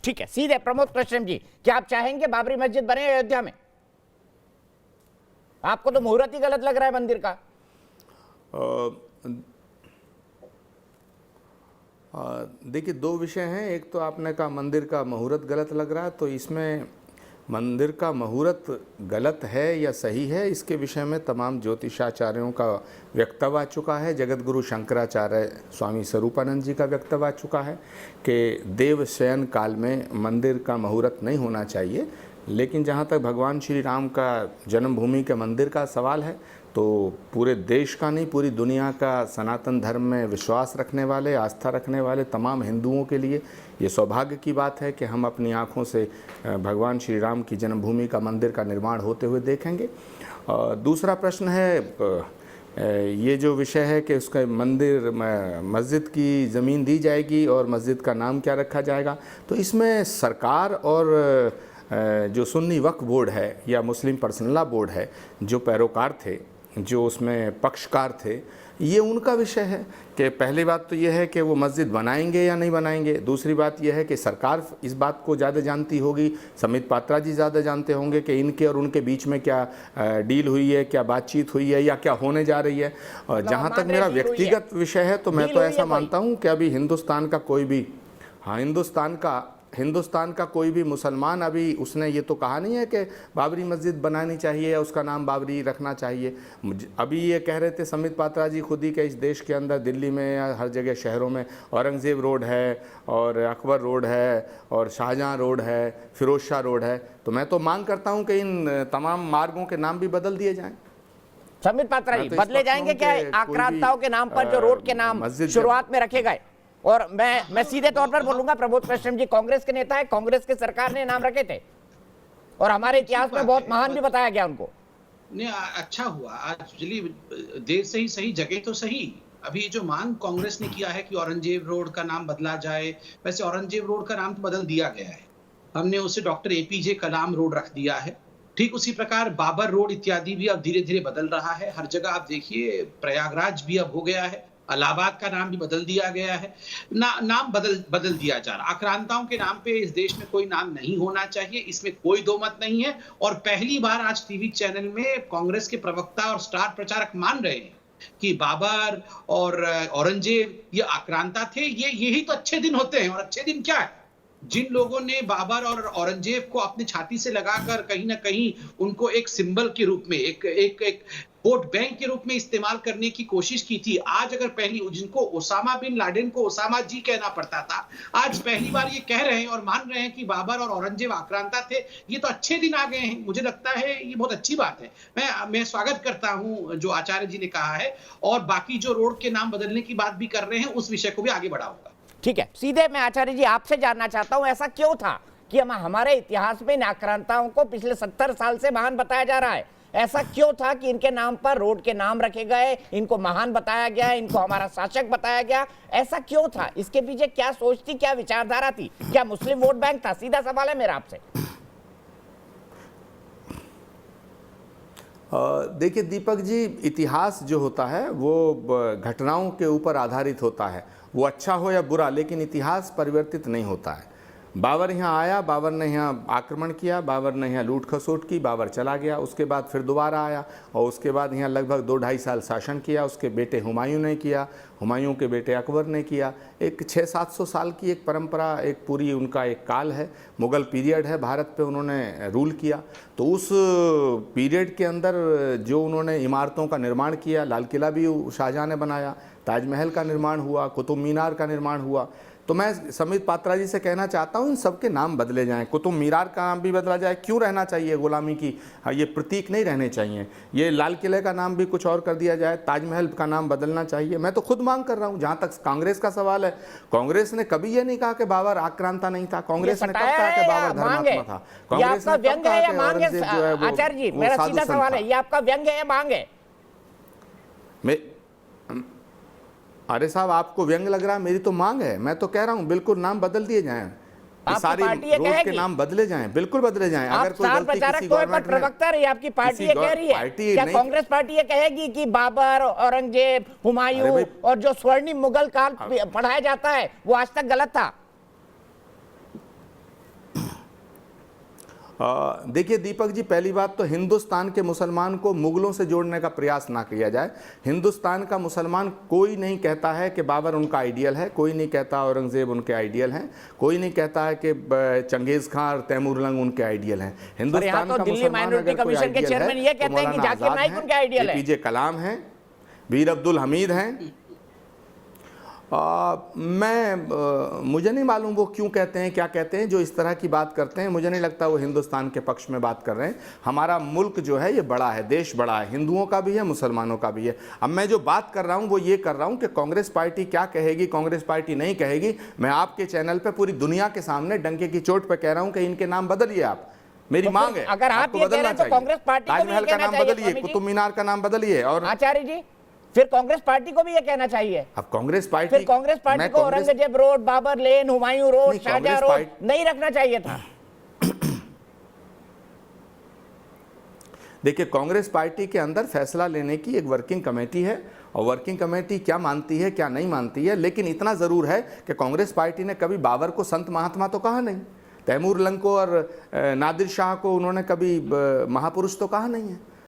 ठीक है, सीधे प्रमोद कृष्ण जी, क्या आप चाहेंगे बाबरी मस्जिद बने अयोध्या में? आपको तो मुहूर्त ही गलत लग रहा है मंदिर का। देखिए, दो विषय हैं। एक तो आपने कहा मंदिर का मुहूर्त गलत लग रहा है, तो इसमें मंदिर का मुहूर्त गलत है या सही है, इसके विषय में तमाम ज्योतिषाचार्यों का वक्तव्य आ चुका है। जगत गुरु शंकराचार्य स्वामी स्वरूपानंद जी का वक्तव्य आ चुका है कि देव शयन काल में मंदिर का मुहूर्त नहीं होना चाहिए। लेकिन जहाँ तक भगवान श्री राम का जन्मभूमि के मंदिर का सवाल है, तो पूरे देश का नहीं, पूरी दुनिया का सनातन धर्म में विश्वास रखने वाले, आस्था रखने वाले तमाम हिंदुओं के लिए ये सौभाग्य की बात है कि हम अपनी आँखों से भगवान श्री राम की जन्मभूमि का मंदिर का निर्माण होते हुए देखेंगे। दूसरा प्रश्न है, ये जो विषय है कि उसका मंदिर मस्जिद की ज़मीन दी जाएगी और मस्जिद का नाम क्या रखा जाएगा, तो इसमें सरकार और जो सुन्नी वक्फ बोर्ड है या मुस्लिम पर्सनल लॉ बोर्ड है, जो पैरोकार थे, जो उसमें पक्षकार थे, ये उनका विषय है कि पहली बात तो ये है कि वो मस्जिद बनाएंगे या नहीं बनाएंगे। दूसरी बात यह है कि सरकार इस बात को ज़्यादा जानती होगी, समित पात्रा जी ज़्यादा जानते होंगे कि इनके और उनके बीच में क्या डील हुई है, क्या बातचीत हुई है या क्या होने जा रही है। और जहाँ तक मेरा व्यक्तिगत विषय है, तो मैं तो ऐसा मानता हूँ कि अभी हिंदुस्तान का कोई भी, हाँ, हिंदुस्तान का कोई भी मुसलमान अभी उसने ये तो कहा नहीं है कि बाबरी मस्जिद बनानी चाहिए या उसका नाम बाबरी रखना चाहिए। अभी ये कह रहे थे समित पात्रा जी खुद ही कि इस देश के अंदर दिल्ली में या हर जगह शहरों में औरंगज़ेब रोड है और अकबर रोड है और शाहजहाँ रोड है, फिरोज शाह रोड है। तो मैं तो मांग करता हूँ कि इन तमाम मार्गों के नाम भी बदल दिए जाएँ। समित पात्रा जी, बदले जाएंगे क्या आक्रांताओं के नाम पर जो रोड के नाम शुरुआत में रखे गए? और मैं सीधे तौर पर बोलूंगा, प्रमोद कृष्ण जी कांग्रेस के नेता है, कांग्रेस की सरकार ने नाम रखे थे और हमारे इतिहास में बहुत महान भी बताया गया उनको। नहीं, अच्छा हुआ आज, चलिए देर से ही सही, जगह तो सही। अभी जो मांग कांग्रेस ने किया है कि औरंगजेब रोड का नाम बदला जाए, वैसे औरंगजेब रोड का नाम तो बदल दिया गया है, हमने उसे डॉक्टर एपीजे कलाम रोड रख दिया है। ठीक उसी प्रकार बाबर रोड इत्यादि भी अब धीरे धीरे बदल रहा है। हर जगह आप देखिए, प्रयागराज भी अब हो गया है, इलाहाबाद का नाम भी बदल दिया गया है। नाम बदल दिया जा रहा। आक्रांताओं के नाम पे इस देश में कोई नाम नहीं होना चाहिए, इसमें कोई दो मत नहीं है। और पहली बार आज टीवी चैनल में कांग्रेस के प्रवक्ता और स्टार प्रचारक मान रहे हैं कि बाबर और औरंगजेब ये आक्रांता थे। यही तो अच्छे दिन होते हैं। और अच्छे दिन क्या है? जिन लोगों ने बाबर और औरंगजेब को अपनी छाती से लगाकर कहीं ना कहीं उनको एक सिंबल के रूप में, एक वोट बैंक के रूप में इस्तेमाल करने की कोशिश की थी, आज अगर जिनको ओसामा बिन लादेन को ओसामा जी कहना पड़ता था, आज पहली बार ये कह रहे हैं और मान रहे हैं कि बाबर और औरंगजेब आक्रांता थे। ये तो अच्छे दिन आ गए हैं। मुझे लगता है ये बहुत अच्छी बात है। मैं स्वागत करता हूं जो आचार्य जी ने कहा है, और बाकी जो रोड के नाम बदलने की बात भी कर रहे हैं, उस विषय को भी आगे बढ़ाऊंगा। ठीक है, सीधे मैं आचार्य जी आपसे जानना चाहता हूं, ऐसा क्यों था कि हमारे इतिहास में इन आक्रांताओं को पिछले 70 साल से महान बताया जा रहा है? ऐसा क्यों था कि इनके नाम पर रोड के नाम रखे गए, इनको महान बताया गया, इनको हमारा शासक बताया गया? ऐसा क्यों था? इसके पीछे क्या सोच थी, क्या विचारधारा थी? क्या मुस्लिम वोट बैंक था? सीधा सवाल है मेरा आपसे। देखिए दीपक जी, इतिहास जो होता है वो घटनाओं के ऊपर आधारित होता है, वो अच्छा हो या बुरा, लेकिन इतिहास परिवर्तित नहीं होता है। बाबर यहाँ आया, बाबर ने यहाँ आक्रमण किया, बाबर ने यहाँ लूट खसोट की, बाबर चला गया, उसके बाद फिर दोबारा आया और उसके बाद यहाँ लगभग 2-2.5 साल शासन किया। उसके बेटे हुमायूं ने किया, हुमायूं के बेटे अकबर ने किया। एक 600-700 साल की एक परंपरा, एक पूरी उनका एक काल है, मुग़ल पीरियड है, भारत पे उन्होंने रूल किया। तो उस पीरियड के अंदर जो उन्होंने इमारतों का निर्माण किया, लाल किला भी शाहजहाँ ने बनाया, ताजमहल का निर्माण हुआ, कुतुब मीनार का निर्माण हुआ। तो मैं समित पात्रा जी से कहना चाहता हूँ, इन सबके नाम बदले जाएं। कुतुब मीनार का नाम भी बदला जाए, क्यों रहना चाहिए गुलामी की? हाँ, ये प्रतीक नहीं रहने चाहिए। ये लाल किले का नाम भी कुछ और कर दिया जाए, ताजमहल का नाम बदलना चाहिए। मैं तो खुद मांग कर रहा हूँ। जहाँ तक कांग्रेस का सवाल है, कांग्रेस ने कभी ये नहीं कहा कि बाबर आक्रांता नहीं था। कांग्रेस ने कब कहा कि बाबर धर्मात्मा था? कांग्रेस ने कब कहा कि औरंगजेब जो है वो आचार्य जी, मेरा सीधा सवाल है, ये आपका व्यंग्य है या मांग है? अरे साहब, आपको व्यंग लग रहा है, मेरी तो मांग है। मैं तो कह रहा हूं बिल्कुल नाम बदल दिए जाएं, सारी रोड के नाम बदले जाएं, बिल्कुल बदले जाएं। अगर कोई गलती किसी गवर्नमेंट में, प्रवक्ता रही, आपकी पार्टी ये कह रही है, क्या कांग्रेस पार्टी ये कहेगी कि बाबर, औरंगजेब, हुमायूं और जो स्वर्णिम मुगल काल पढ़ाया जाता है वो आज तक गलत था? देखिए दीपक जी, पहली बात तो हिंदुस्तान के मुसलमान को मुगलों से जोड़ने का प्रयास ना किया जाए। हिंदुस्तान का मुसलमान कोई नहीं कहता है कि बाबर उनका आइडियल है, कोई नहीं कहता औरंगजेब उनके आइडियल हैं, कोई नहीं कहता है कि चंगेज खान और तैमूरलंग उनके आइडियल हैं। हिंदुस्तान का मुसलमान अगर कोई आइडियल है तो मौलाना आजाद हैं, एपीजे कलाम हैं, वीर अब्दुल हमीद हैं। मुझे नहीं मालूम वो क्यों कहते हैं, क्या कहते हैं, जो इस तरह की बात करते हैं। मुझे नहीं लगता वो हिंदुस्तान के पक्ष में बात कर रहे हैं। हमारा मुल्क जो है ये बड़ा है, देश बड़ा है, हिंदुओं का भी है, मुसलमानों का भी है। अब मैं जो बात कर रहा हूँ वो ये कर रहा हूँ कि कांग्रेस पार्टी क्या कहेगी, कांग्रेस पार्टी नहीं कहेगी। मैं आपके चैनल पर पूरी दुनिया के सामने डंके की चोट पर कह रहा हूँ कि इनके नाम बदलिए आप। मेरी मांग है, अगर आप ये कह रहे हैं तो कांग्रेस पार्टी को ताजमहल का नाम बदलिए, कुतुब मीनार का नाम बदलिए। और आचार्य जी फिर कांग्रेस पार्टी को भी ये कहना चाहिए। अब कांग्रेस पार्टी, फिर कांग्रेस पार्टी को औरंगजेब रोड, बाबर लेन, हुमायूं रोड, शाहजहां रोड नहीं रखना चाहिए था। देखिए कांग्रेस पार्टी के अंदर फैसला लेने की एक वर्किंग कमेटी है और वर्किंग कमेटी क्या मानती है क्या नहीं मानती है, लेकिन इतना ज़रूर है कि कांग्रेस पार्टी ने कभी बाबर को संत महात्मा तो कहा नहीं, तैमूरलंग को और नादिर शाह को उन्होंने कभी महापुरुष तो कहा नहीं है।